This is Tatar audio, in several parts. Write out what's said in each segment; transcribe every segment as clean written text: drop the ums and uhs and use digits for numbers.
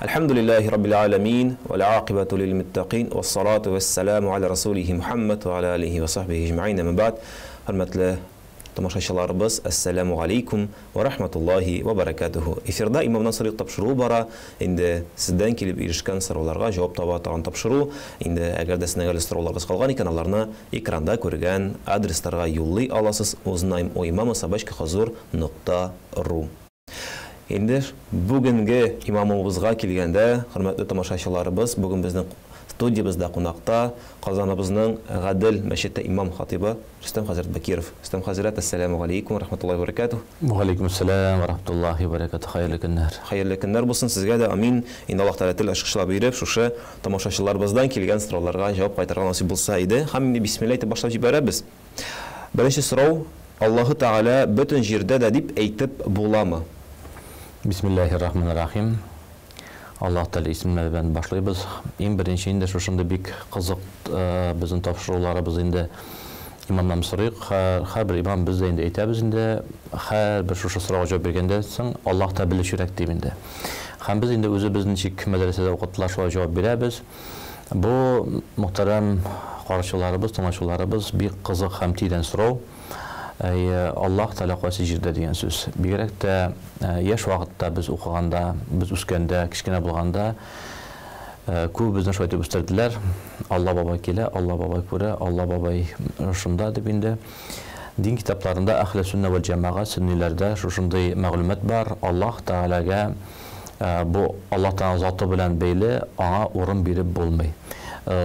الحمد لله رب العالمين والعاقبة للمتقين والصلاة والسلام على رسوله محمد وعلى آله وصحبه أجمعين. من بعد hörmətli tamaşaçılarımız, Assalamu aleykum ve rahmetullahi ve berekatuhu. Efirda İmam Nasır'ı tapşırığı bara, indi sizden kelip erişken sorularga cevap tabatağın tapşırığı, indi eğer de sizden sorularınız kalgan kanallarına ekranda görgen adreslerga yollay alasız. Oznayım o imamı-sabashki-hazur.ru. Endi bugungi imamımızga kelgende, hörmətli tamaşaçılarımız, bugün bizning studiyamızda qonaqda Qozonimizning G'adil masjidi imom xatibi Rustam Hazrat Bakirov. Rustam Hazrat, assalomu alaykum va rahmatullohi va barakatuh. Va alaykum assalom va rahmatullohi va barakatuh. Xayrli kunlar. Xayrli kunlar bo'lsin sizga da. Amin. Endi Alloh taolo til ochiqlab berib, shusha tomoshachilarimizdan kelgan savollarga javob qaytargan nasib bo'lsa edi. Hamma bismillah deb boshlab yuboramiz. Birinchi so'rov, Alloh taolo butun yerda da deb aytib bo'ladimi? Bismillahirrahmanirrahim. Allah Teala ismiyle ben başlayız. En birinci inde şu şunda bir kızık bizim topşırılarımız inde imamdan soruyoruz. Her bir imam bizde inde eğitim inde her bir şu soruya cevap vergende sen Allah Teala bilir şirek dibinde. Hem biz inde özü bizim çik medresede okutlar şu cevap veririz. Bu muhterem karşılarımız, tanışılarımız bir kızık hem tiden soru. Allah Teala qo'ysa jirda degan so'z. Birakda yosh vaqtda biz o'qiganda, biz o'sganda, kichkina bo'lganda ko'p bizni shu deb o'stirdilar. Allah bobay kela, Allah bobay ko'ra, Allah bobay shunda deb endi din kitoblarida ahli sunna va jamoat sunniylarda shunday ma'lumot bor. Alloh taolaga bu Alloh taolo zoti bilan beyli ona o'rin berib bo'lmaydi.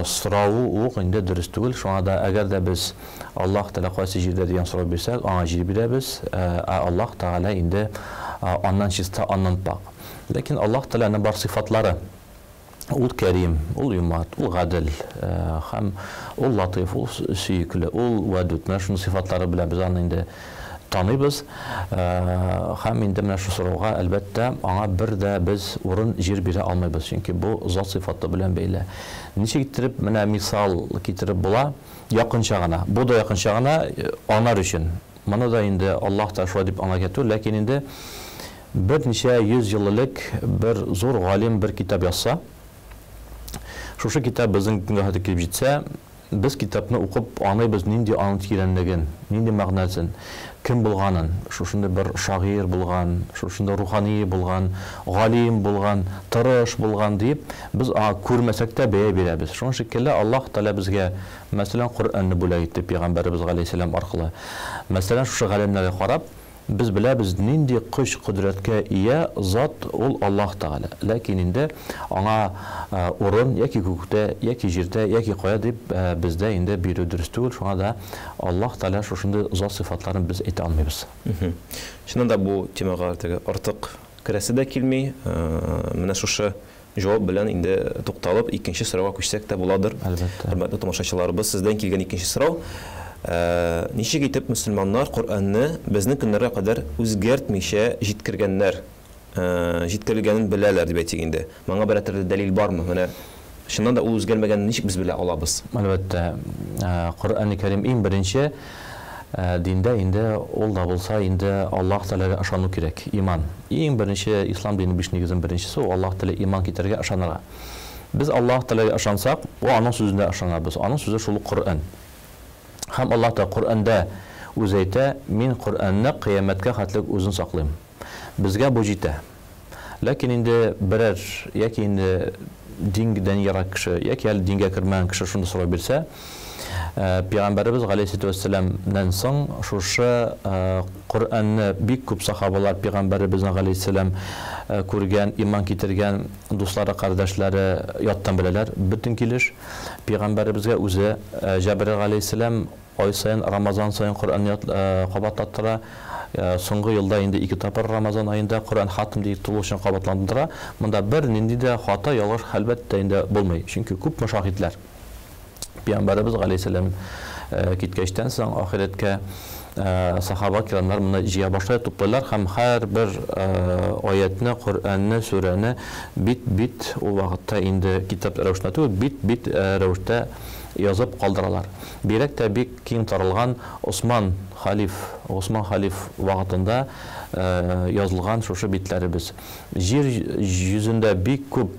So'rovi u endi durust tugul. Şu anda agar da biz Allah Teala qo'ysa jirda degan so'rov bersak, ona jir beramiz. Allah Teala endi ondan chista, ondan pok. Lekin Allah Teala'nın bar sifatlari. Ul Kerim, ul Yumat, ul Gadil, ham ul Latif, ul Suyukli, ul Vadud. Mana shu sifatlari bilan biz onu endi tanıyız. Hem indi mana shu so'rovga albatta ona bir de biz o'rin jir bera olmaymiz. Çünkü bu zot sifati bilan beyli. Necha getirib mana misol keltirib bo'la yaqinchagina. Bu da yaqinchagina onar uchun. Mana da endi Alloh taolo shu deb anlatyapti. Lekin endi bir necha 100 yillik bir zo'r g'olim bir kitob yozsa, shu kitob bizning kunga hozir kelib jetsa, biz kitobni o'qib anlaymiz nindi anlatganligin, nindi ma'nosin, kim bo'lganin, shunda bir shoir bo'lgan, shunda ruhoniy bo'lgan, g'olim bo'lgan, tirish bo'lgan deb biz ko'rmasakda beya beramiz. Shu shekilli Alloh taolo bizga masalan Qur'onni bo'lay deb payg'ambarimiz alayhisalom orqali masalan shu g'alimlarga qarab biz bilamiz nindi kuch qudratga ega zot ol Alloh taolo. Lekin endi ona o'rin yoki ko'kda yoki yerda yoki qo'ya deb bizda endi buyruq durust tugul. Shunda Alloh taolo shunday zot sifatlarini biz ayta olmaymiz. Shunda bu temaga ortiq kirasida kelmay, mana shu javob bilan endi to'xtalib ikkinchi so'rovga ko'chsak da bo'ladir. Albatta. Hurmatli tomoshachilarimiz, sizdan kelgan ikkinchi so'rov. Nechik etib musulmonlar Qur'onni bizning kunlarga qadar o'zgartmaycha jitkirganini bilalar deb aytsak endi. Menga bir dalil bormi? Mana shundan da o'zgarmaganini nechik biz bila olamiz? Albatta. Qur'oni Karim eng birinchi dinda endi ol da bo'lsa endi Alloh taolaga ishonu kerak. Iymon. Eng birinchi islom dini beshnigizining birinchisi u Alloh taolo iymon keltirga ishonara. Biz Alloh taolaga ishonsak, u uning so'zida ishonamiz. Uning so'zi shu Qur'on. Ham Allah da Qur'onda o'zi ayta, men Qur'onni qiyomatga qatliq o'zim saqlayman. Bizga bu jita. Lekin endi biror yoki endi dindan yiroq kishi yoki dinga kirmagan kishi shuni so'rab bersa, payg'ambarimiz alayhisolatu vassalamdan so'ng shu Qur'onni bek ko'p sahobalar payg'ambarimiz alayhisalom ko'rgan, iymon keltirgan do'stlari, qardoshlari yoddan bilalar. Butun kelish payg'ambarimizga o'zi Jibril alayhisalom oy sayin, Ramazon sayin Qur'onni qabatlatira. So'nggi yilda endi 2 tapar Ramazon oyida Qur'on xatm deyib to'lishni qabatlantira. Bunda bir nindida xato yolg'ish albatta endi bo'lmaydi. Chunki ko'p mushahidlar payg'ambarimiz alayhisalom ketgandan so'ng oxiratga sahoba kiramlar buni jiya boshlaydi, to'playlar ham har bir oyatni, Qur'onni, surani bit-bit u vaqtda endi kitob ravishda bit-bit ravishda язып калдыралар. Бирәк тә бик киң таралган Осман халиф вакытында язылган шушы битләребез. Җир йөзендә бик күп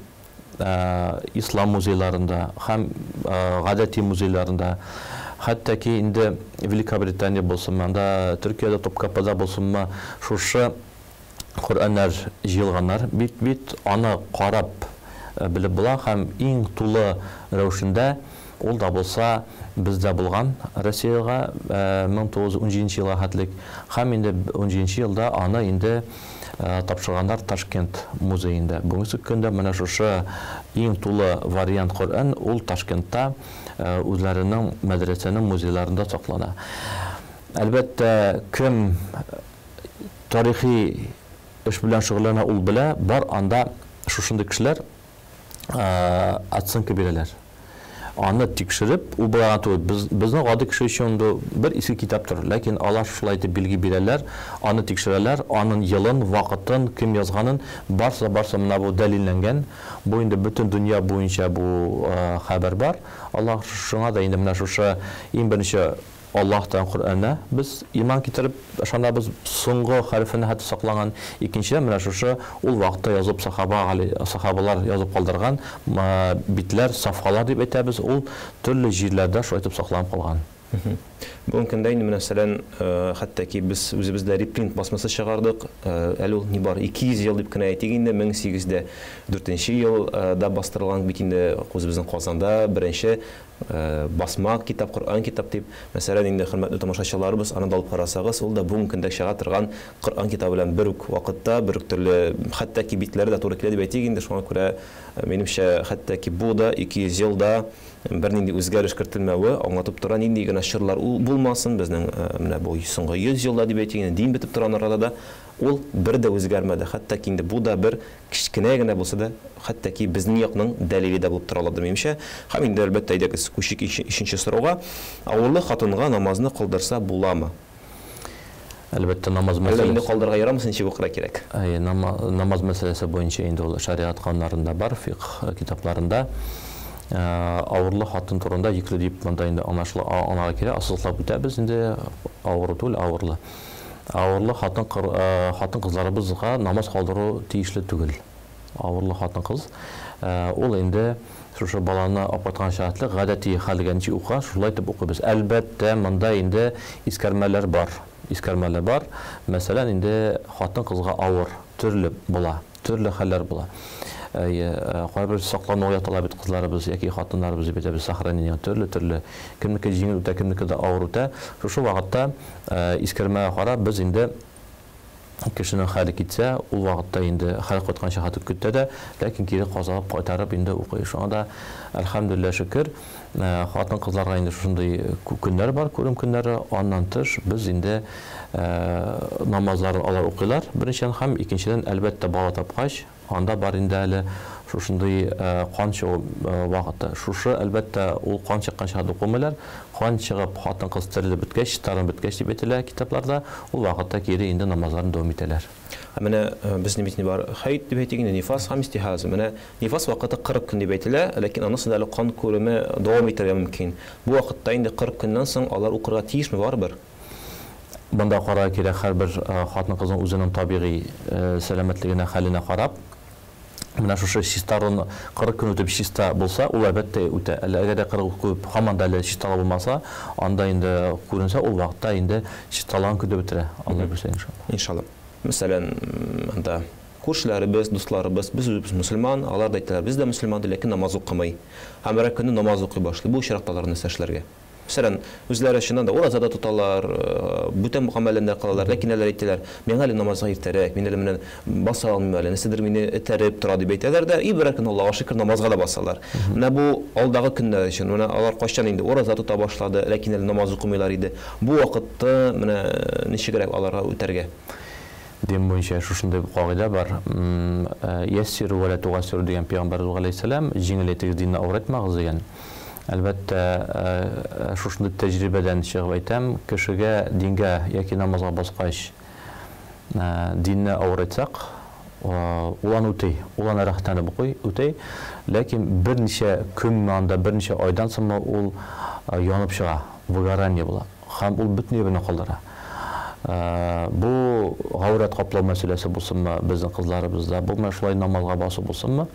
ислам музейларында һәм гадәти музейларында, хәтта ки инде Великобритания булсынмы, анда Төркиядә Топкапыда булсынмы, шушы Коръәннәр җыелганнар, бит аны карап белеп була һәм иң тулы рәвешендә ул да булса бездә булган Россиягә 1917 елга хәтлек һәм инде 17 елда аны инде тапшырганнар Ташкент музейында. Бүгенге көндә менә шушы иң тулы вариант Коръән ул Ташкентта үзләренең мәдрәсәнең музейларында саклана. Әлбәттә, кем тарихи эш белән шөгыльләнә, ул белә, бар анда шушындый кешеләр оценка бирәләр. Аны тикшереп, ул булган түгел. Безнең гади кеше өчен бер иске китаптыр, ләкин алар шулай дип билги бирәләр, аны тикшерәләр, аның елын, вакытын, кем язганын, барса менә бу дәлилләнгән. Бу инде бөтен дөнья буенча бу хәбәр бар. Аллаһ шуңа да инде менә шушы иң беренче Аллаһтан Коръәнне без иман китереп ышанабыз, соңгы хәрефенә хәтта саклаган. Икенчедән менә шушы ул вакытта язып сахабалар язып калдырган битләр, сафхалар дип әйтәбез, ул төрле җирләрдә шулай итеп сакланып калган. Бүгенге көндә инде мәсәлән, хәтта ки без үзебездә репринт басмасы чыгардык. Әле ул ни бар 200 ел дип кенә әйтик инде, 1804 елда бастырылган бит инде үзебезнең Казанда беренче басма китап, Коръән китап дип. Мәсәлән, инде хөрмәтле тамашачыларыбыз, аны да алып карасагыз, ул да бүгенге көндә чыга торган Коръән китабы белән бер үк вакытта, бер үк төрле, хәтта ки битләре дә туры килә дип әйтик инде. Шуңа күрә минемчә, хәтта ки бу да 200 елда бер нинди үзгәреш кертелмәве аңлатып тора, нинди генә чырлар булмасын безнең менә бу соңгы 100 елда дип әйтик инде, дин бетеп торган арада да ул бер дә үзгәрмәде. Хәтта ки инде бу да бер кичкенә генә булса да, хәтта ки безнең якның дәлиле дә булып тора алады минемчә. Һәм инде әлбәттә әйдәгез күчик икенче сорауга, авырлы хатынга намазны кылдырса буламы? Әлбәттә, намаз мәсьәләсе. Инде калдырга ярамы, ничек укырга кирәк? Намаз мәсьәләсе буенча инде ул шариат кануннарында бар, фикъ китапларында. Авырлы хатын турында икле дип монда инде аңларга кирәк. Асыслап үтәбез инде авыру түгел, авырлы. Авырлы хатын кызларыбызга намаз калдыру тиешле түгел. Авырлы хатын кыз ул инде шушы баланы апаткан шартлы гадәти хәлгәнче укыган, шулай итеп укыйбыз. Әлбәттә, монда инде искәрмәләр бар. Мәсәлән, инде хатын кызга авыр, төрле була, төрле хәлләр була. Кайбер саклануга яталар бит кызларыбыз яки хатыннарыбыз дип әйтәбез, сохранение төрле. Кемнеке җиңел үтә, кемнеке дә авыр үтә. Шушы вакытта искәрмәгә карап без инде кешенең хәле китсә, ул вакытта инде хәл кайткан шәһәт көттә дә, ләкин кире казалап кайтарып инде укый. Шуңа да әлхәмдүлилләh шөкер, хатын кызларга инде шундый көннәр бар, күрем көннәре. Аннан тыш без инде намазларын алар укыйлар. Беренчедән һәм икенчедән әлбәттә бала тапкач, анда бар инде әле шушындый кан чыгу вакыты. Шушы әлбәттә ул кан чыккан шәһәт укымыйлар. Кан чыгып, хатын кыз терелеп беткәч, тарын беткәч дип әйтелә китапларда, ул вакытта кире инде намазларын дәвам итәләр. Менә безнең бит бар хәйт дип әйтик инде, нифас һәм истихаза. Менә нифас вакыты 40 көн дип әйтелә, ләкин анысы да кан күреме дәвам итәргә мөмкин. Бу вакытта инде 40 көннән соң алар укырга тиешме барыбер? Монда карарга кирәк, һәрбер хатын кызның үзенең табигый сәламәтлегенә, хәленә карап. Менә шушы чистарын 40 көн үтеп чиста булса, ул әлбәттә үтә. Әгәр 40 күп һаман да чистала булмаса, анда инде күренсә, ул вакытта инде чисталан көтеп бетерә. Алла белсә иншалла. Мәсәлән, анда күршеләребез, дусларыбыз, без үзебез мөселман, алар да әйтәләр, без дә мөселман, ләкин намаз укымый. Һәм бер көнне намаз укый башлый. Бу очракталар нәрсә эшләргә? Мәсәлән, үзләре чыннан да уразада тоталар, бүтән мөхәммәлендә калалар, ләкин алар әйтәләр, миңа әле намазга иртәрәк, мин әле менә баса алмыйм әле, нәрсәдер мине этәреп тора дип әйтәләр дә, и бер көн Аллаһка шөкер намазга да басалар. Менә бу алдагы көннәр өчен, менә алар кайчан инде ураза тота башлады, ләкин әле намаз укымыйлар иде. Бу вакытта менә ничегрәк аларга үтәргә? Дин буенча шушындай кагыйдә бар. Яссиру ва ла тугассиру дигән Пәйгамбәрбез алейһиссалам җиңеләйтегез динне авыратмагыз дигән. Әлбәттә, шушындай тәҗрибәдән чыгып әйтәм, кешегә дингә яки намазга баскач динне авыратсак, ул аны үтәй, ул аны рәхәтләнеп укый, үтәй, ләкин берничә көн янында, берничә айдан соң ул янып чыга, выгорание була, һәм ул бөтенләй белән калдыра. Бу гаурат каплау мәсьәләсе булсынмы, безнең кызларыбызда, бу менә шулай намазга басу булсынмы,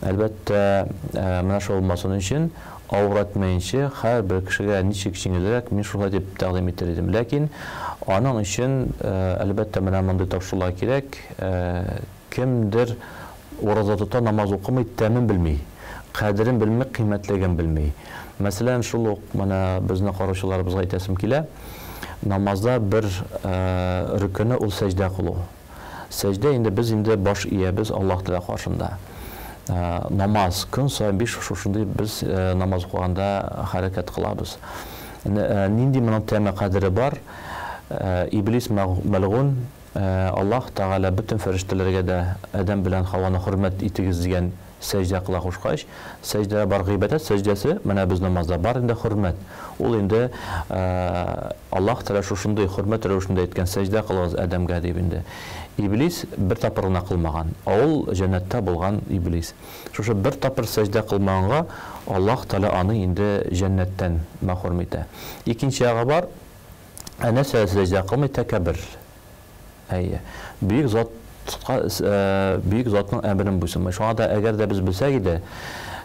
әлбәттә, менә шул булмасын өчен авыратмаенча һәрбер кешегә ничек җиңелрәк мин шулай дип тәкъдим итер идем. Ләкин аның өчен әлбәттә менә мондый тапшырулар кирәк. Кемдер ураза тота, намаз укымый, тәмен белми, кадерен белми, кыйммәтлеген белми. Мәсәлән, шул ук менә безнең караучыларыбызга әйтәсем килә. Намазда бер рөкүне ул сәҗдә кылу. Сәҗдә инде без инде баш иябез Аллаһ Тәгалә каршында. Намаз көн сайын биш шушындай без намаз укыганда хәрәкәт кылабыз. Нинди моның тәме кадере бар? Иблис мәлгун, Аллаһ Тәгалә бөтен фәрештәләргә дә адәм белән Хаваны хөрмәт итегез дигән сәҗдә кыла кушкач, сәҗдә бар гыйбадәт сәҗдәсе, менә без намазда бар инде хөрмәт. Ул инде Аллаһ Тәгалә шушындай хөрмәт рәвешендә әйткән сәҗдә кылыгыз адәмгә дип инде. Иблис бер тапыр гына кылмаган. Ул җәннәттә булган Иблис. Шушы бер тапыр сәҗдә кылмаганга Аллаһ Тәгалә аны инде җәннәттән мәхрүм итә. Икенче ягы бар. Әнә сәҗдә кылмый тәкәббер. Бөек затның әмрен буйсынмый. Шуңа да әгәр дә без белсәк иде,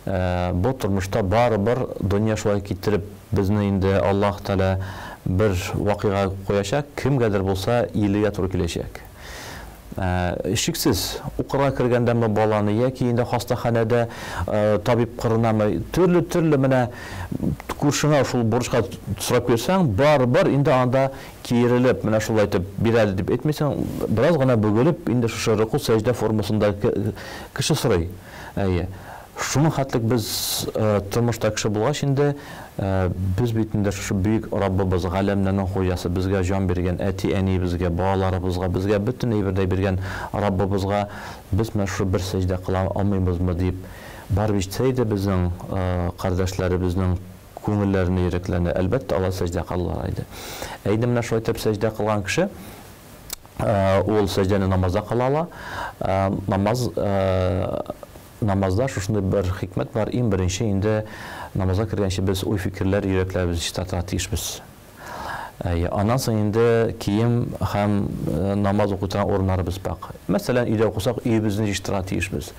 бу тормышта барыбер дөнья шулай китереп безне инде Аллаһ Тәгалә бер вакыйга куячак, кемгәдер булса илегә туры киләчәк. Шиксез, укырга кергәндәме баланы яки инде хастаханәдә табиб кырынамы, төрле менә күршеңә шул бурычка сорап кирсәң, барыбер инде анда киерелеп, менә шулай итеп бирәле дип әйтмәсәң, бераз гына бөгелеп, инде шушы рөку сәҗдә формасында кеше сорый. Шуның хәтлек без тормышта кеше булгач инде без бит инде шушы бөек Раббыбыз, галәмнең хуҗасы, безгә җан биргән, әти-әни безгә, балаларыбызга, безгә бөтен әйбердә биргән Раббыбызга без менә шушы бер сәҗдә кыла алмыйбызмы дип барып җитсә иде безнең кардәшләребезнең күңелләренә, йөрәкләренә, әлбәттә алар сәҗдә кылалар иде. Әйдә менә шулай итеп сәҗдә кылган кеше ул сәҗдәне намазда кыла. Намазда шушындай бер хикмәт бар. Иң беренче инде намазга кергәнче без уй фикерләр, йөрәкләребезне чистартырга тиешбез. Аннан соң инде кием һәм намаз укытган урыннарыбыз бар. Мәсәлән, өйдә укысак, өебезне чистартырга тиешбез.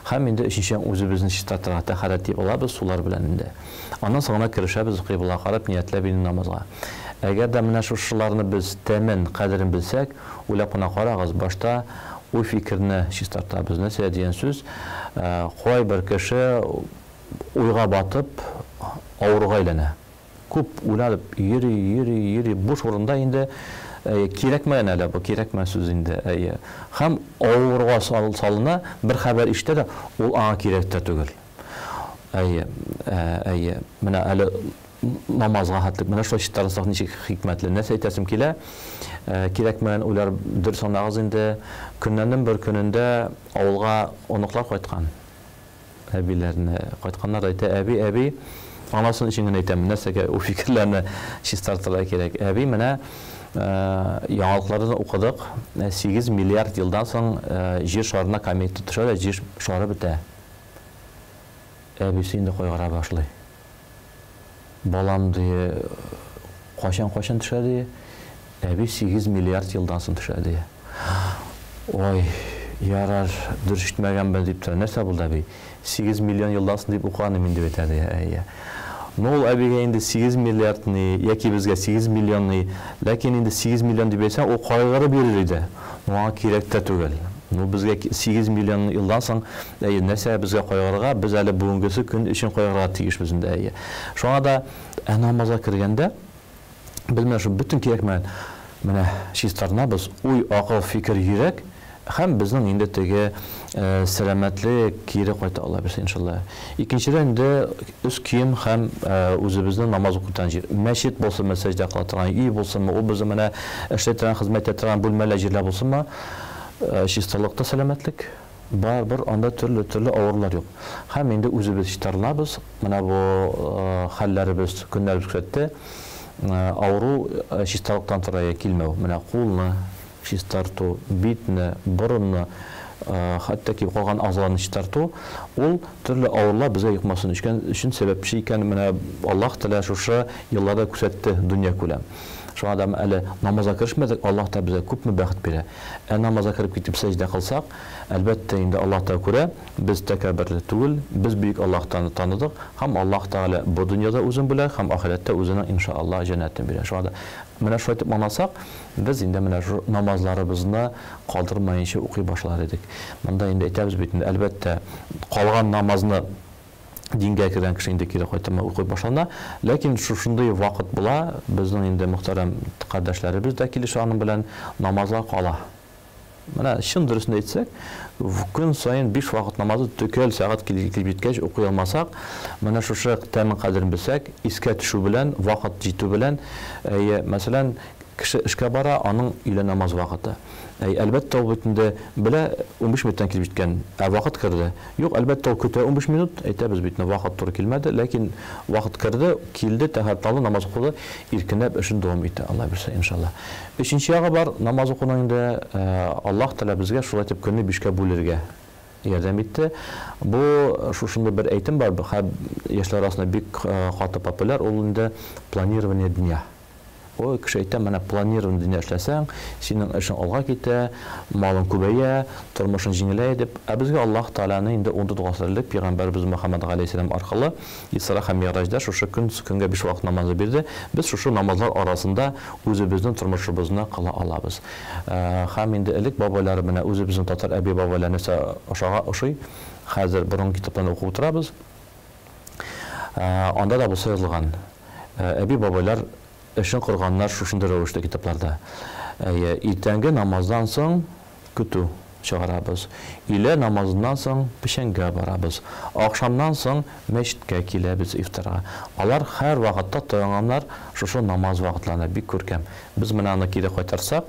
Һәм инде өченче үзебезне чистартырга, тәһарәт дип алабыз, сулар белән инде. Аннан соң керешәбез кыйблага карап, ниятләп инде намазга. Әгәр дә менә шушыларны без тәмен, кадерен белсәк, уйлап кына карагыз, башта уй фикерне чистартабыз. Нәрсә дигән сүз? Кай бер кеше уйга батып, авыруга әйләнә. Күп уйлап, йөри, буш урында инде кирәкмәгән әле бу, кирәкмәгән сүз инде. Һәм авыруга салына, бер хәбәр ишетә дә, ул аңа кирәк тә түгел. Менә әле намазга хәтлек, менә шулай чистартсак ничек хикмәтле. Нәрсә әйтәсем килә? Кирәкмәгән уйлар дөрес анагыз инде. Көннән бер көнендә авылга оныклар кайткан. Әбиләрне кайтканнар әйтә, әби, анасын өчен генә әйтәм, нәрсәгә у фикерләрне чистартырга кирәк. Әби, менә яңалыкларны укыдык. 8 миллиард елдан соң җир шарына комета төшә, җир шары бетә. Әбисе инде кайгыра башлый. Балам ди, качан төшә ди? Әби 8 миллиард елдан соң төшә ди. Ой, ярар, дөрес итмәгән бел дип тора. Нәрсә булды әби? 8 миллион елдан соң дип укыганым инде бит әди. Ну, әбигә инде 8 миллиардны, яки безгә 8 миллионны, ләкин инде 8 миллион дип әйтсәң, ул кайгырып бирер иде. Моңа кирәк тә түгел. Ну, безгә 8 миллион елдан соң нәрсә безгә кайгырырга, без әле бүгенгесе көн өчен кайгырырга тиешбез инде. Шуңа да намазга кергәндә без менә шу бөтен кирәкмәгән менә чистартабыз, уй, акыл, фикер, йөрәк һәм безнең инде теге сәламәтлек кире кайта алабыз иншалла. Икенчедән инде үз кием һәм үзебезнең намаз укытан җир. Мәчет булсын, сәҗдә кыла торган үй булсынмы, ул безнең менә эшләтә хезмәт итә торган бүлмәләр җирләр булсынмы, чисталыкта сәламәтлек бар, анда төрле авырлар юк. Һәм инде үзебез чистарлабыз, менә бу хәлләребез, көннәребез күрсәтте. Авыру чисталыктан тора килмәү. Менә кулны чистарту, битне, борынны, хәтта ки калган азларны чистарту, ул төрле авырлар безгә йокмасын өчен сәбәпче икән. Менә Аллаһ Тәала шушы елларда күрсәтте дөнья күләм. Шуңа да әле намазга керешмәдек, Аллаһ та безгә күпме бәхет бирә. Намазга кереп китеп сәҗдә кылсак, әлбәттә инде Аллаһ та күрә, без тәкәбберле түгел, без бөек Аллаһтан таныдык, һәм Аллаһ Тәала бу дөньяда үзен белә, һәм ахирәттә үзенең иншааллаһ җәннәтен бирә. Шуңа да менә шулай итеп манасак, без инде менә шу намазларыбызны калдырмаенча укый башлар идек. Монда инде әйтәбез бит, әлбәттә калган намазны дингә кергән кеше инде кире кайтмый укый башлана, ләкин шушындай вакыт була, безнең инде мөхтәрәм кардәшләребез дә килешә аның белән намазга кала. Менә чын дөресен әйтсәк, көн сайын 5 вакыт намазы төкәл сәгать килеп җиткәч укый алмасак, менә шушы тәмин кадерен белсәк, искә төшү белән, вакыт җитү белән, мәсәлән, кеше эшкә бара, аның өйлә намаз вакыты. Әлбәттә ул битендә белә 15 минуттан килеп җиткән, вакыт керде. Юк, әлбәттә ул көтә 15 минут, әйтәбез бит, вакыт туры килмәде, ләкин вакыт керде, килде, тәһарәт алды, намаз укыды, иркенләп эшен дәвам итә. Алла бирсә иншалла. Өченче ягы бар, намаз укуның инде Аллаһ Тәала безгә шулай итеп көнне 5кә бүлергә ярдәм итте. Бу шушында бер әйтем бар, яшьләр арасында бик каты популяр, ул инде планирование дня. Ой, кеше әйтә, менә планирование дөнья эшләсәң, синең эшең алга китә, малың күбәя, тормышың җиңеләя дип. Безгә Аллаһ Тәаланың инде 14 гасырлык пәйгамбәрбез Мөхәммәд галәйһиссәлам аркылы Исра һәм Миъраҗда шушы көнгә 5 вакыт намазы бирде. Без шушы намазлар арасында үзебезнең тормышыбызны кыла алабыз. Һәм инде элек бабайлары менә үзебезнең татар әби бабайларны ошага ошый. Хәзер борын китапларны укып утырабыз. Анда да булса язылган. Әби бабайлар эшен кырганнар шушында рәвештә китапларда. Иртәнге намаздан соң көтү чыгарабыз. Илә намазыннан соң пешәнгә барабыз. Акшамнан соң мәчеткә киләбез ифтарга. Алар һәр вакытта тоянганнар шушы намаз вакытларына бик күркәм. Без менә аны кире кайтарсак,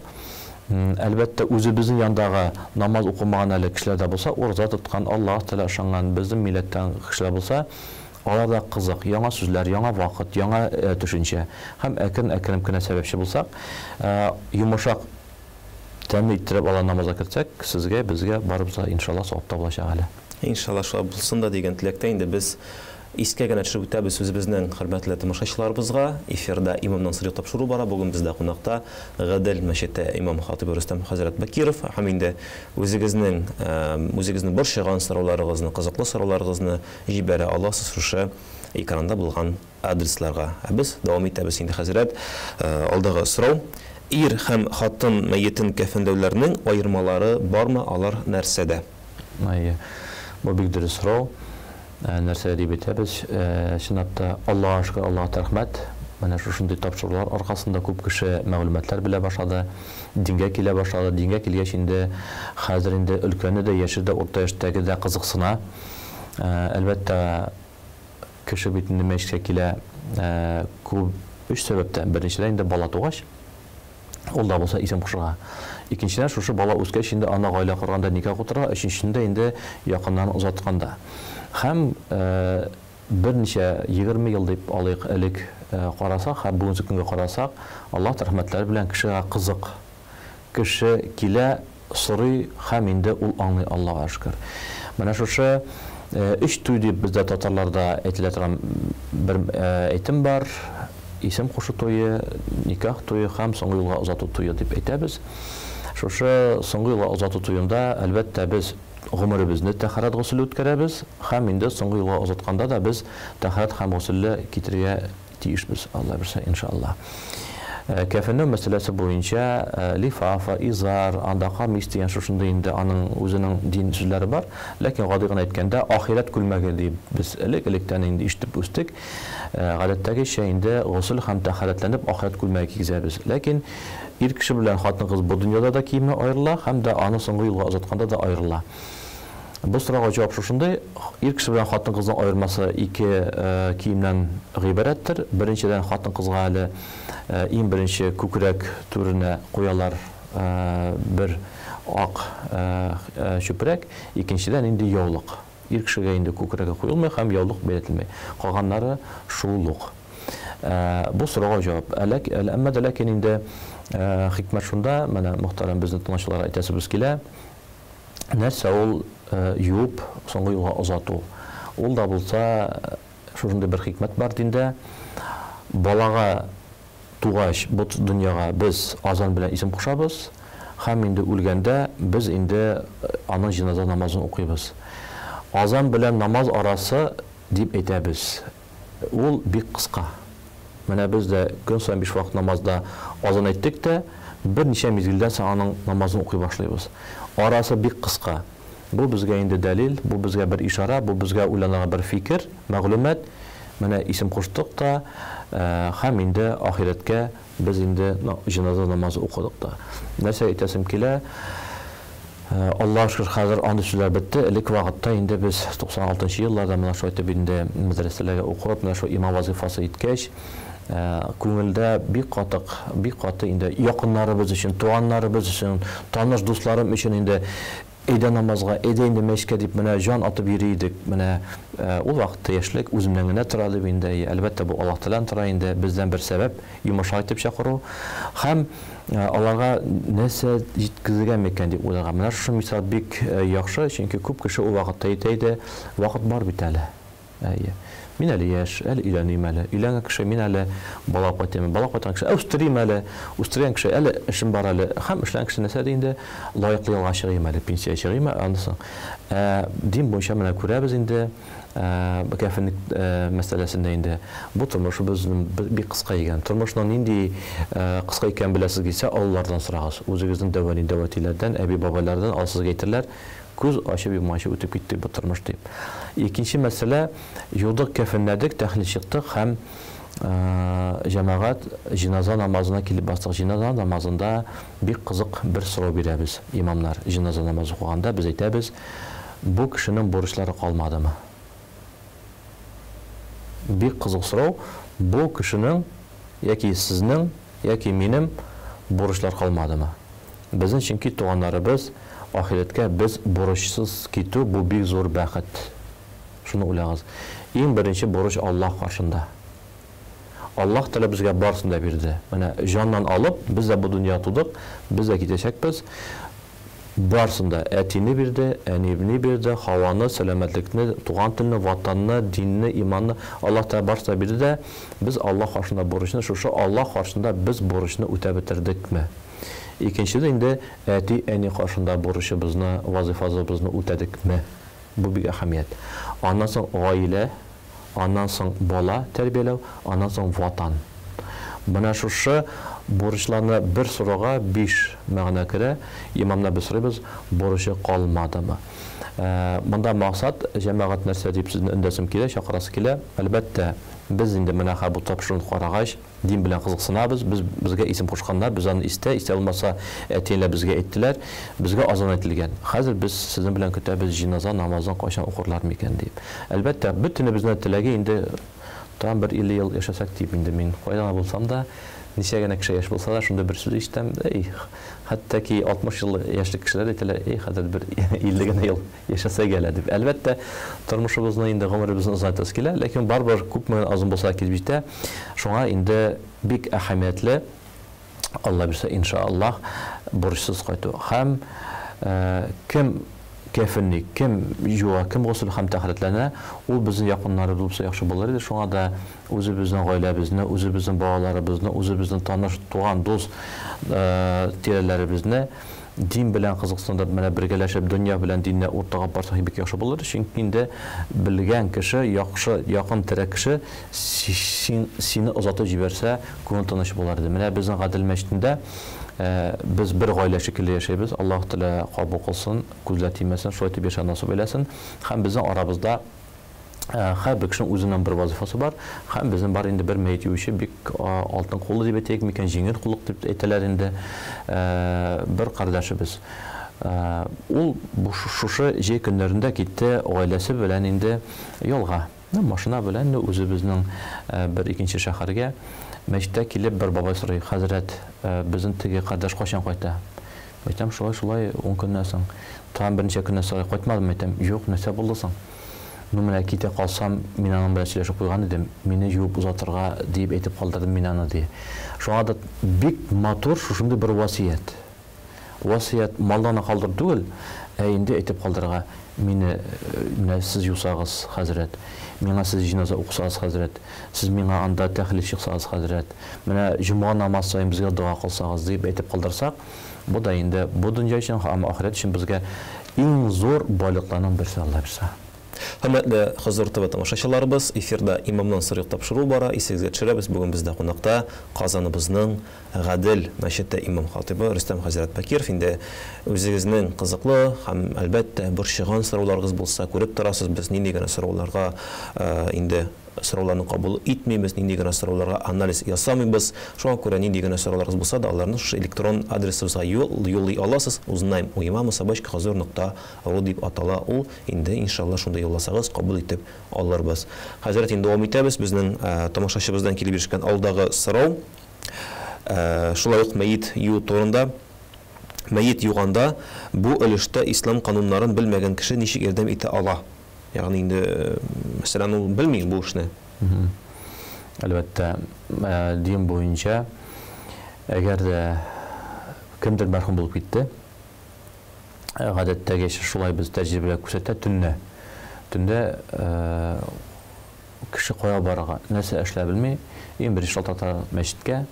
әлбәттә үзебезнең яндагы намаз укымаган әле кешеләр булса, урза тоткан, Аллаһ Тәала ышанган безнең милләттән кешеләр булса, аларда кызык, яңа сүзләр, яңа вакыт, яңа төшенчә. Һәм әкрен кенә сәбәпче булсак, йомшак тәмин иттереп алган намазга кертсәк, сезгә, безгә барыбызга иншалла савап табылачак әле. Иншалла шулай булсын да дигән теләктә инде без искә генә төшереп үтәбез үзебезнең хөрмәтле тамашачыларыбызга. Эфирда имамнан сыйрак тапшыру бара. Бүген бездә кунакта Гадел мәчете имам хатибы Рөстәм хәзрәт Бакиров. Һәм инде үзегезнең борчыган сорауларыгызны, кызыклы сорауларыгызны җибәрә аласыз шушы экранда булган адресларга. Без дәвам итәбез инде хәзрәт. Алдагы сорау: ир һәм хатын мәетен кәфенләүләрнең аермалары бармы, алар нәрсәдә? Бу бик дөрес сорау. Нәрсә дип әйтәбез, чынлапта Аллаһка шөкер, Аллаһка рәхмәт. Менә шушындый тапшырулар аркасында күп кеше мәгълүматлар белә башлады, дингә килә башлады. Дингә килгәч инде хәзер инде өлкәне дә, яше дә, урта яшьтәге дә кызыксына. Әлбәттә кеше бит инде мәчеткә килә күп өч сәбәптән. Беренчедән инде бала тугач, ул да булса исем кушырга. Икенчедән шушы бала үскәч инде аны гаилә корганда никах утырга, өченчедә инде якыннан узатканда. Һәм берничә 20 ел дип алыйк элек карасак, һәм бүгенге көнгә карасак, Аллаһ рәхмәтләре белән кешегә кызык. Кеше килә, сорый, һәм инде ул аңлый, Аллаһка шөкер. Менә шушы өч туй дип бездә татарларда әйтелә торган бер әйтем бар. Исем кушу туе, никах туе һәм соңгы юлга озату туе дип әйтәбез. Шушы соңгы юлга озату туенда әлбәттә без гомеребезне тәһарәт гусулы үткәрәбез, һәм инде соңгы юлга озатканда да без тәһарәт һәм гусулы китерергә тиешбез, Алла бирсә иншалла. Кәфенләү мәсьәләсе буенча лифафа, изар, анда камис дигән шушында инде аның үзенең дин сүзләре бар, ләкин гади гына әйткәндә ахират күлмәге дип без электән инде ишетеп үстек. Гадәттәгечә инде гусул һәм тәһарәтләнеп ахират күлмәге кигезәбез. Ләкин ир кеше белән хатын кыз бу дөньяда да киеме аерыла, һәм дә аны соңгы юлга озатканда да аерыла. Бу сорауга җавап шушындай: ир кеше белән хатын кызның аермасы ике киемнән гыйбарәттер. Беренчедән хатын кызга әле иң беренче күкрәк түренә куялар бер ак чүпрәк, икенчедән инде яулык. Ир кешегә инде күкрәге куелмый һәм яулык бәйләтелмәй. Калганнары шуллык. Бу сорауга җавап. Әмма дә ләкин инде хикмәт шунда, менә мөхтәрәм безнең тыңлаучыларга әйтәсебез килә. нәрсә ул юып соңгы юлга озату. Ул да булса шушындай бер хикмәт бар диндә. Балага тугач бу дөньяга без азан белән исем кушабыз, һәм инде үлгәндә без инде аның җиназа намазын укыйбыз. Азан белән намаз арасы дип әйтәбез. Ул бик кыска. Менә без дә көн саен 5 вакыт намазда азан әйттек тә, берничә мизгелдән соң аның намазын укый башлыйбыз. Арасы бик кыска. Бу безгә инде дәлил, бу безгә бер ишара, бу безгә уйланырга бер фикер, мәгълүмат. Менә исем куштык та, һәм инде ахиреткә без инде җиназа намазы укыдык та. Нәрсә әйтәсем килә? Аллаһ шөкер, хәзер андый сүзләр бетте. Элек вакытта инде без 96 елларда менә шулай итеп инде мәдрәсәләргә укып, менә шул имам вазифасы иткәч, күңелдә бик каты инде якыннарыбыз өчен, туганнарыбыз өчен, таныш дусларым өчен инде әйдә намазга, әйдә инде мәчкә дип менә җан атып йөри идек. Менә ул вакытта яшьлек үземнән генә тора дип инде, әлбәттә бу Аллаһ Тәгаләдән тора инде, бездән бер сәбәп йомыша итеп чакыру һәм аларга нәрсә җиткезергә микән дип уйлаган. Менә шушы мисал бик яхшы, чөнки күп кеше ул вакытта әйтә, вакыт бар бит әле. Мин әле яшь, әле өйләним әле. Өйләнгән кеше мин әле бала кайтам, бала кайткан кеше үстерим әле, үстергән кеше әле эшем бар әле. Һәм эшләгән кеше нәрсә инде лаеклы ялга чыгыйм әле, пенсия чыгыйм анысы. Дин буенча менә күрәбез инде кәфенлек мәсьәләсендә инде бу тормышыбыз бик кыска икән. Тормышның нинди кыска икән беләсез килсә, аллардан сорагыз. Үзегезнең дәватиләрдән, әби-бабайлардан алсызга әйтерләр. Күз ачып йомганчы үтеп китте бу тормыш дип. Икенче мәсьәлә, юлдык кәфенләдек, тәхлил чыктык һәм җәмәгать җиназа намазына килеп бастык. Җиназа намазында бик кызык бер сорау бирәбез. Имамнар җиназа намазы укыганда без әйтәбез, бу кешенең бурычлары калмадымы? Бик кызык сорау, бу кешенең яки сезнең, яки минем бурычлар калмадымы? Безнең чөнки туганнарыбыз ахиреткә без бурычсыз китү бу бик зур бәхет. Шуны уйлагыз. Иң беренче бурыч Аллаһ каршында. Аллаһ Тәгалә безгә барсын да бирде. Менә җаннан алып, без дә бу дөнья тудык, без дә китәчәкбез. Барсын да әтине бирде, әнибне бирде, һаваны, сәламәтлекне, туган телне, ватанны, динне, иманны Аллаһ Тәгалә барсын да бирде дә, без Аллаһ каршында бурычны, шушы Аллаһ каршында без бурычны үтәп бетердекме? Икенчедә инде әти, әни каршында бурычыбызны, вазифабызны үтәдекме? Бу бик әһәмият. Аннан соң гаилә, аннан соң бала тәрбияләү, аннан соң ватан. Менә шушы бурычларны бер сорауга 5 мәгънә керә. Имамнар без сорыйбыз, бурычы калмадымы? Монда максат җәмәгать нәрсә дип сезне өндәсем килә, чакырасы килә. Әлбәттә, без инде менә бу тапшыруны карагач, дин белән кызыксынабыз. Безгә исем кушканнар, biz аны истә булмаса, әтиләр безгә әйттеләр, безгә азан әйтелгән. Хәзер без сезнең белән көтәбез җиназа намазын кайчан укырлар микән дип. Әлбәттә, бөтенебезнең теләге инде там бер 50 ел яшәсәк дип инде мин кайдан булсам да, ничә генә кеше яшь булса да, шунда бер сүз ишетәм, хәтта ки 60 ел яшьлек кешеләр әйтәләр, хәзер бер 50 генә ел яшәсәк әле дип. Әлбәттә, тормышыбызны инде гомеребезне озайтасы килә, ләкин барбер күпме азын булса килеп җитә. Шуңа инде бик әһәмиятле, Алла бирсә иншааллаһ, бурычсыз кайту. Һәм кем кәфенник, кем юа, кем гусул һәм тәхритләнә, ул безнең якыннары булса яхшы булыр иде. Шуңа да үзебезнең гаиләбезне, үзебезнең балаларыбызны, үзебезнең таныш, туган, дус тирәләребезне дин белән кызыксындырып, менә бергәләшеп дөнья белән динне уртага барсак бик яхшы булыр. Чөнки инде белгән кеше, яхшы, якын терәк кеше сине озатып җибәрсә, күңел тыныч булыр иде. Менә безнең Гадел мәчетендә biz bir гаилә шикелле яшәйбез. Аллаһ Тәгалә кабул кылсын, күзләр тимәсен, шулай итеп яшәп насыйп әйләсен. Һәм безнең арабызда һәр кешенең үзенең бер вазифасы бар. Һәм безнең бар инде бер мәйет юучы, бик алтын куллы дип әйтәйек микән, җиңел куллык дип әйтәләр инде. Бер кардәшебез. Ул шушы җәй көннәрендә китте, гаиләсе белән инде ялга. Машина белән үзебезнең бер икенче шәһәргә мәчеттә килеп бер бабай сорый, хәзрәт, безнең теге кардәш кайчан кайта? Әйтәм, шулай 10 көннән соң. Там берничә көннән соң кайтмадым, әйтәм, юк, нәрсә булды соң? Ну менә китә калсам, мин аның белән сөйләшеп куйган идем, мине юып узатырга дип әйтеп калдырдым мин аны ди. Шуңа да бик матур шушындый бер васият. Васият малдан калдыр түгел, инде әйтеп калдырга, мине сез юсагыз, хәзрәт. Миңа сез җиназа укысагыз, хәзрәт. Сез миңа анда тәхлил чыксагыз, хәзрәт. Менә җума намаз сайын безгә дуа кылсагыз дип әйтеп калдырсак, бу да инде бу дөнья өчен һәм ахирет өчен безгә иң зур байлыкларның берсе Алла бирсә. Хөрмәтле Хозур ТВ тамашачыларыбыз, эфирда имамнан сырык тапшыру бара. Исегезгә төшерәбез, бүген бездә кунакта Казаныбызның Гадел мәчете имам хатибы Рөстәм хәзрәт Бакиров. Инде үзегезнең кызыклы һәм әлбәттә борчыган сорауларыгыз булса, күреп торасыз, без нинди генә сорауларга инде сорауларны кабул итмибез, нинди генә сорауларга анализ ясамыйбыз. Шуңа күрә нинди генә сорауларыгыз булса да, аларны электрон адресыбызга юллый аласыз. Узнаем uimam@hazur.ru дип атала ул. Инде иншалла шунда юлласагыз, кабул итеп алырбыз. Хәзрәт, инде дәвам итәбез. Безнең тамашачыбыздан килеп ишкән алдагы сорау. Шулай ук мәйет юу турында. Мәйет юганда бу өлештә ислам кануннарын белмәгән кеше ничек ярдәм итә ала? Ягъни инде мәсәлән ул белми бу эшне. Әлбәттә, дин буенча әгәр дә кемдер мәрхүм булып китте, гадәттәге шулай без тәҗрибәләр күрсәтә, төндә кеше кая барырга, нәрсә эшләп белми, иң беренче шалтырата мәчеткә.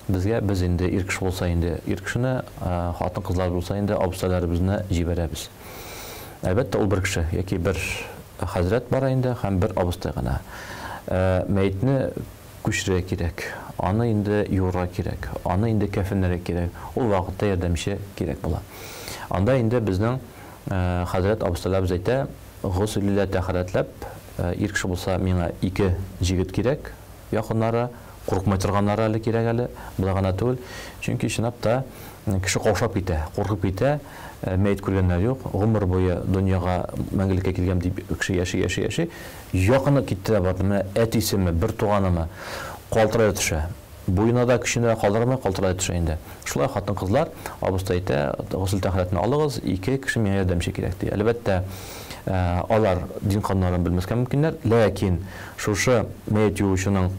Без инде ир кеше булса инде ир кешене, хатын кызлар булса инде абыстайларыбызны җибәрәбез. Әлбәттә ул бер кеше яки бер хәзрәт бара инде һәм бер абыстай гына. Мәйтне күчерә кирәк, аны инде юрга кирәк, аны инде кәфенләргә кирәк. Ул вакытта ярдәмче кирәк була. Анда инде безнең хәзрәт абыстайларыбыз әйтә, гусыллә тәхәрәтләп, ир кеше булса миңа 2 җигет кирәк, якыннары, курыкмай торганнары әле кирәк әле, була гына түгел. Чөнки чынлап та кеше каушап китә, куркып китә, мәйт күргәннәр юк, гомер буе дөньяга мәңгелеккә килгән дип кеше яши. Якыны китте дә барды, менә әтисеме, бер туганымы калтырая төшә. Буена да кешене калтырая төшә инде. Шулай хатын кызлар абыстай әйтә, гусул тәхәрәтне алыгыз, 2 кеше миңа ярдәмче кирәк ди. Әлбәттә, алар дин кануннарын белмәскә мөмкиннәр, ләкин шушы мәйт юучының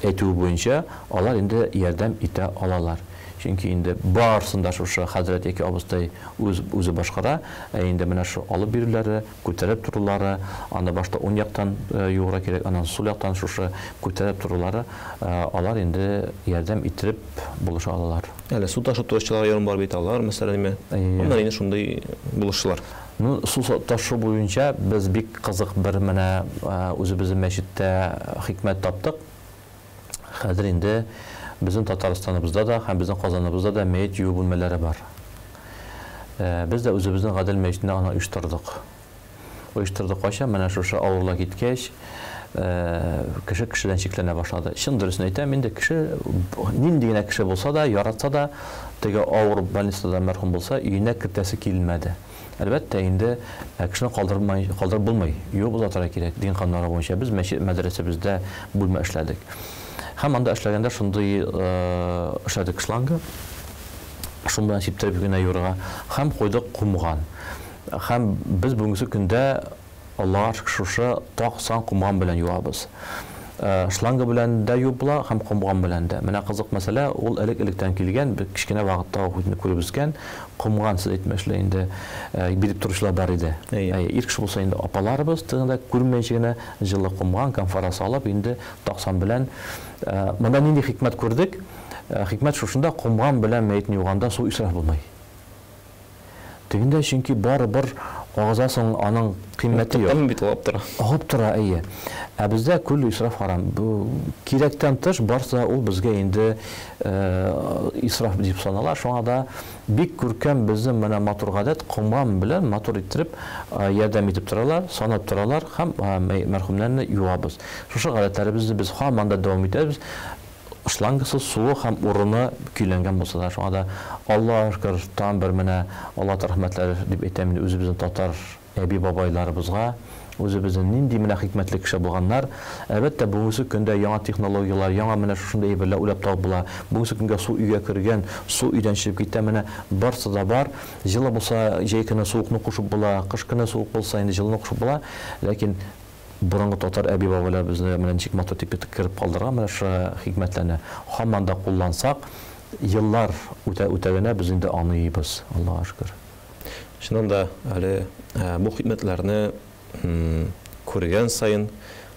әйтүе буенча алар инде ярдәм итә алалар. Чөнки инде барсында шушы хәзрәт яки абыстай үзе башкара, инде менә шу алып бирүләре, күтәреп торулары, анда башта уң яктан югыра кирәк, аннан сул яктан шушы күтәреп торулары, алар инде ярдәм итеп булыша алалар. Әле су ташып торучылар ярым бар бит алар, мәсәлән, алар инде шундай булышчылар. Су ташу буенча без бик кызык бер менә үзебезнең мәчеттә хикмәт таптык. Хәзер инде безнең Татарстаныбызда да һәм безнең Казаныбызда да мәйет юу бүлмәләре бар. Без дә үзебезнең Гадел мәчетендә аны оештырдык. Кайчан менә шушы авырлык киткәч, кешедән шикләнә башлады. Чын дөресен әйтәм, инде кеше нинди генә кеше булса да, яратса да, теге авыр больницада мәрхүм булса, өенә кертәсе килмәде. Әлбәттә, инде кешене калдырып булмый. Юк булатырга кирәк. Дин кануннары буенча без мәдрәсәбездә бүлмә эшләдек. Һәм анда эшләгәндә шундый эшләдек шлангы. Шунда сиптереп генә юрга һәм койдык кумган. Һәм без бүгенге көндә Аллаһ шушы тaqсан кумган белән юабыз. Шланга белән дә юбла һәм кумган белән дә. Менә кызык мәсьәлә, ул элек-электән килгән, кичкенә вакытта укытны күреп үскән, кумган сез әйтмәшле инде биреп торучылар бар иде. Ир кеше булса инде апаларыбыз тыгында күрмәенчә генә җылы кумган конфара салып инде тaqсан белән монда нинди хикмәт күрдек? Хикмәт шушында, кумган белән мәйтне юганда су исраф булмый. Тегендә чөнки барыбер кагызасын аның кыйммәте юк. Там бит алып тора. Алып тора, әйе. Ә бездә күл исраф харам. Бу кирәктән тыш барса ул безгә инде исраф дип санала. Шуңа да бик күркәм безнең менә матур гадәт, кумган белән матур иттереп ярдәм итеп торалар, санап торалар һәм мәрхүмнәрне юабыз. Шушы гадәтләребезне без һаман да дәвам итәбез. Шлангасы суы һәм урыны көйләнгән булса да, шуңа да Аллаһ шөкер, там бер менә Аллаһ рәхмәтләре дип әйтәм инде үзебезнең татар әби бабайларыбызга, үзебезнең нинди менә хикмәтле кеше булганнар. Әлбәттә, бүгенге көндә яңа технологиялар, яңа менә шушындай әйберләр уйлап табып була. Бүгенге көнгә су өйгә кергән, су өйдән чыгып китә, менә барсы да бар. Җылы булса, җәй көне суыкны кушып була, кыш көне суык булса, инде җылыны кушып була. Ләкин бурынгы татар әби бабалар безне менә ничек матур итеп кертеп калдырган менә шу хикмәтләрне һаман да куллансак, еллар үтәгәнә без инде аныйбыз. Аллаһка шөкер. Шуннан да әле бу хикмәтләрне күргән сайын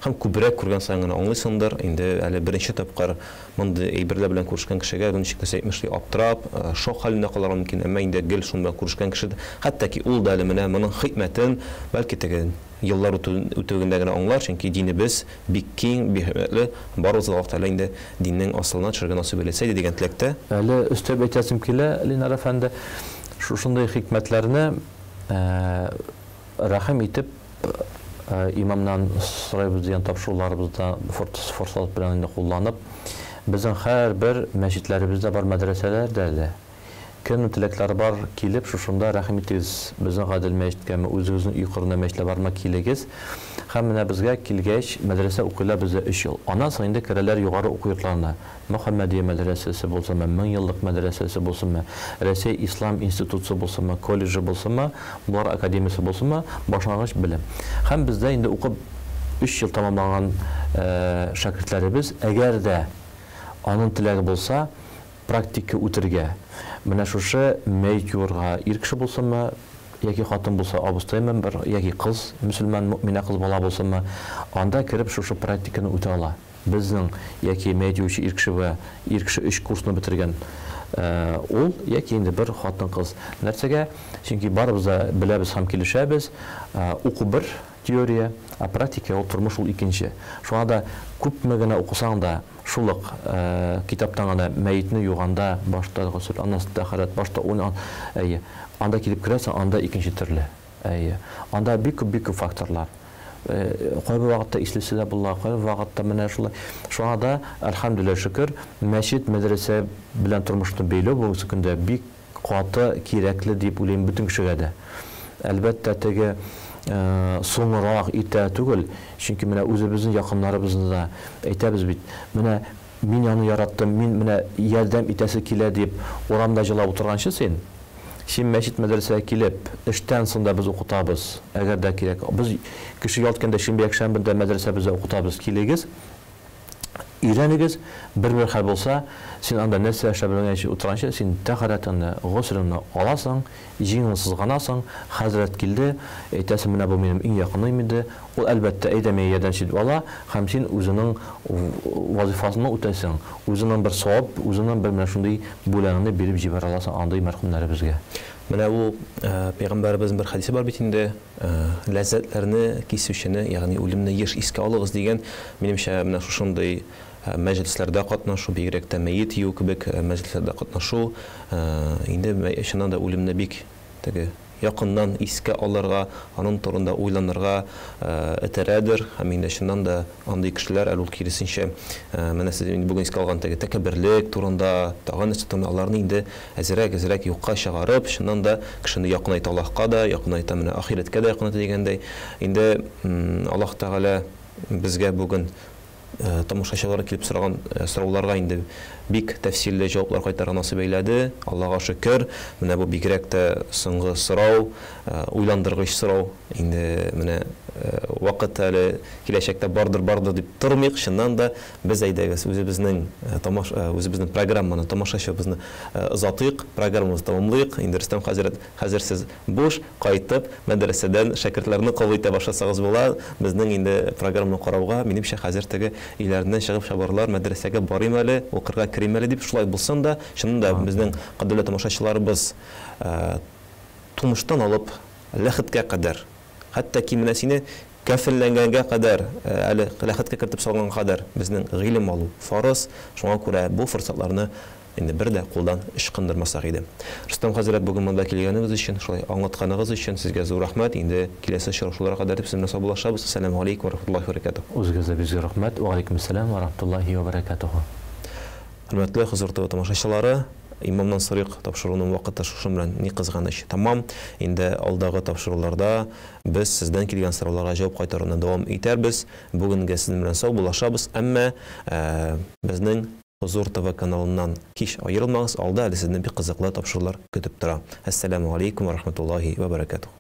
һәм күбрәк күргән сайын гына аңлыйсыңдыр. Инде әле беренче тапкыр мондый әйберләр белән күрешкән кешегә ничек тә әйтмешли аптырап, шок хәлендә калырга мөмкин. Әмма инде гел шунда күрешкән кеше, хәтта ки ул да әле менә моның хикмәтен бәлки теге еллар үтүгендә генә аңлар, чөнки динебез бик киң, бик хикмәтле, барыбызга Аллаһ Тәгалә инде диннең асылына төшәргә насыйп итсә дигән теләктә. Әле өстәп әйтәсем килә, Линар әфәнде, шушындай хикмәтләрне рәхим итеп имамнан сорайбыз дигән тапшыруларыбызда форсат белән инде кулланып, безнең һәрбер мәчетләребездә бар, мәдрәсәләрдә дә кем теләкләре бар килеп, шушында рәхим итегез, безнең гадел мәчеткә, үзегезнең өй кырына мәчетләр бармы килегез. Һәм менә безгә килгәч, мәдрәсә укыйлар бездә 3 ел. Аннан соң инде керәләр югары уку йортларына. Мөхәммәдия мәдрәсәсе булсымы, 1000 еллык мәдрәсәсе булсымы, Россия Ислам институты булсымы, колледжы булсымы, булар академиясе булсымы, башлангыч белем. Һәм бездә инде укып 3 ел тамамлаган шәкертләребез, әгәр дә аның теләге булса, практика үтергә. Менә шушы мәйт юрга ир кеше булсымы, яки хатын булса, абыстаймы бер, яки кыз, мөселман мөэминә кыз бала булсымы, анда кирип шушы практиканы үтә ала. Безнең яки мәйт юучы ир кеше 3 курсны бетергән ул, яки инде бер хатын кыз. Нәрсәгә? Чөнки барыбыз да беләбез һәм килешәбез, уку бер теория, а практика ул тормыш ул икенче. Шуңа да күпме генә укысаң да, шулык китаптан гына мәйтне юганда, башта гысул, аннан тәхарат, башта анда килеп керәсең, анда икенче төрле. Анда бик күп факторлар. Кайбер вакытта ислесе дә була, кайбер вакытта менә шулай. Шуңа да әлхәмдүлилләһ шөкер, мәчет, мәдрәсә белән тормышны бәйләү бу көндә бик каты кирәкле дип уйлыйм бөтен кешегә дә. Әлбәттә теге соңрак итә түгел, чөнки менә үзебезнең якыннарыбызны да әйтәбез бит. Менә мин аны яраттым, мин менә ярдәм итәсе килә дип урамда җылап утырганчы син мәчет мәдрәсәгә килеп, эштән соң да без укытабыз, әгәр дә кирәк. Без кеше ялтканда шимбә-якшәмбедә мәдрәсәбездә укытабыз, килегез, өйрәнегез, бер хәл булса, син анда нәрсә эшләп белгәнче утыранчы, син тәһарәтеңне, гусленне аласың, җиңен сызганасың, хәзрәт килде, әйтәсең, менә бу минем иң якыным иде, ул әлбәттә әйдәмәй ярдәмче дип ала, һәм син үзенең вазифасын үтәсең, үзенең бер савап, үзенең бер менә шундый бүләгенне биреп җибәрә аласың андай мәрхүмнәребезгә. Менә ул пәйгамбәребезнең бер хадисе бар бит инде, ләззәтләрне кисүчене, ягъни үлемне еш искә алыгыз дигән, минемчә менә шушындый мәҗлесләрдә катнашу, бигрәк тә мәйет юу кебек мәҗлесләрдә катнашу, инде чыннан да үлемне бик теге якыннан искә алырга, аның турында уйланырга этәрәдер, һәм инде чыннан да андый кешеләр әле ул киресенчә менә сез бүген искә алган теге тәкәбберлек турында, тагын нәрсә турында аларны инде әзрәк юкка чыгарып, чыннан да кешене якынайта Аллаһка да, якынайта менә ахиреткә дә якынайта дигәндәй, инде Аллаһ Тәгалә безгә бүген тамашачылар килеп сораган сорауларга инде бик тәфсилле җаваплар кайтарга насыйп әйләде. Аллаһка шөкер. Менә бу бигрәк тә соңгы сорау, уйландыргыч сорау. Инде менә вакыт әле киләчәктә бардыр дип тормыйк. Чыннан да без әйдәгез үзебезнең программаны тамашачыбызны озатыйк, программабызны тәмамлыйк. Инде Рөстәм хәзер сез буш кайтып мәдрәсәдән шәкертләрне кабул итә башласагыз була. Безнең инде программаны карауга минемчә хәзер теге өйләреннән чыгып чабарлар, мәдрәсәгә барыйм әле, укырга кирим әле дип шулай булсын да, чыннан да безнең кадерле тамашачыларыбыз тумыштан алып ләхеткә кадәр, хәтта ки менә сине кәфилләнгәнгә кадәр, әле ләхеткә кертеп салганга кадәр безнең гыйлем алу фарыз. Шуңа күрә бу форсатларны инде бер дә кулдан эш кындырмасак иде. Рөстәм хәзрәт, бүген монда килгәнегез өчен, шулай аңлатканыгыз өчен сезгә зур рәхмәт. Инде киләсе очрашуларга кадәр дип сезне саубуллашабыз. Ассаламу алейкум ва рахматуллаһи ва баракатуһ. Үзегезгә бик зур рәхмәт. Ва алейкум ассалам ва рахматуллаһи ва баракатуһ. Хөрмәтле хозур тамашачылары, Имамнан Сырык тапшыруның вакыты шушы белән ни кызганыч тамам. Инде алдагы тапшыруларда без сездән килгән сорауларга җавап кайтаруны дәвам итәрбез. Бүгенгә сезнең белән саубуллашабыз, әмма безнең Хозур ТВ каналыннан кич аерылмагыз, алда әле сезне бик кызыклы тапшырулар көтеп тора. Ассаламу алейкум ва рахматуллаһи ва баракатуһ.